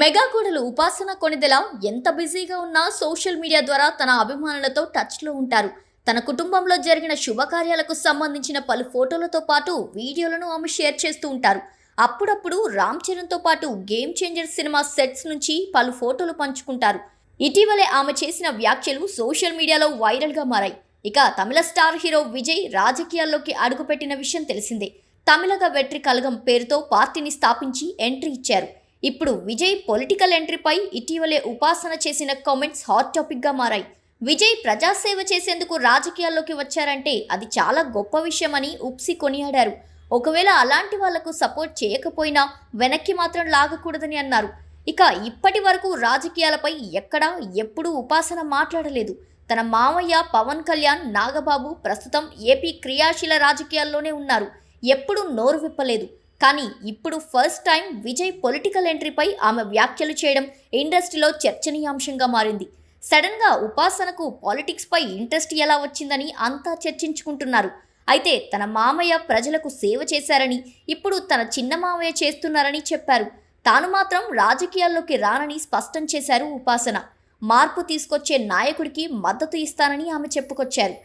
Mega కోడలు ఉపాసన కొణిదెల ఎంత బిజీగా ఉన్నా సోషల్ మీడియా ద్వారా తన అభిమానులతో టచ్లో ఉంటారు. తన కుటుంబంలో జరిగిన శుభకార్యాలకు సంబంధించిన పలు ఫోటోలతో పాటు వీడియోలను ఆమె షేర్ చేస్తూ ఉంటారు. అప్పుడప్పుడు రామ్ చరణ్తో పాటు గేమ్ చేంజర్ సినిమా సెట్స్ నుంచి పలు ఫోటోలు పంచుకుంటారు. ఇటీవలే ఆమె చేసిన వ్యాఖ్యలు సోషల్ మీడియాలో వైరల్గా మారాయి. ఇక తమిళ స్టార్ హీరో విజయ్ రాజకీయాల్లోకి అడుగుపెట్టిన విషయం తెలిసిందే. తమిళగ వెట్రి కలగం పేరుతో పార్టీని స్థాపించి ఎంట్రీ ఇచ్చారు. ఇప్పుడు విజయ్ పొలిటికల్ ఎంట్రీపై ఇటీవలే ఉపాసన చేసిన కామెంట్స్ హాట్ టాపిక్గా మారాయి. విజయ్ ప్రజాసేవ చేసేందుకు రాజకీయాల్లోకి వచ్చారంటే అది చాలా గొప్ప విషయమని ఉప్సి కొనియాడారు. ఒకవేళ అలాంటి వాళ్లకు సపోర్ట్ చేయకపోయినా వెనక్కి మాత్రం లాగకూడదని అన్నారు. ఇక ఇప్పటి వరకు రాజకీయాలపై ఎక్కడా ఎప్పుడూ ఉపాసన మాట్లాడలేదు. తన మామయ్య పవన్ కళ్యాణ్, నాగబాబు ప్రస్తుతం ఏపీ క్రియాశీల రాజకీయాల్లోనే ఉన్నారు. ఎప్పుడూ నోరు విప్పలేదు. కానీ ఇప్పుడు ఫస్ట్ టైం విజయ్ పొలిటికల్ ఎంట్రీపై ఆమె వ్యాఖ్యలు చేయడం ఇండస్ట్రీలో చర్చనీయాంశంగా మారింది. సడన్గా ఉపాసనకు పాలిటిక్స్పై ఇంట్రెస్ట్ ఎలా వచ్చిందని అంతా చర్చించుకుంటున్నారు. అయితే తన మామయ్య ప్రజలకు సేవ చేశారని, ఇప్పుడు తన చిన్న మామయ్య చేస్తున్నారని చెప్పారు. తాను మాత్రం రాజకీయాల్లోకి రానని స్పష్టం చేశారు ఉపాసన. మార్పు తీసుకొచ్చే నాయకుడికి మద్దతు ఇస్తానని ఆమె చెప్పుకొచ్చారు.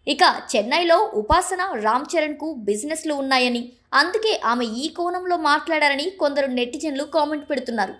ఇక చెన్నైలో ఉపాసన రామ్ చరణ్కు బిజినెస్లు ఉన్నాయని, అందుకే ఆమె ఈ కోణంలో మాట్లాడారని కొందరు నెటిజన్లు కామెంట్ పెడుతున్నారు.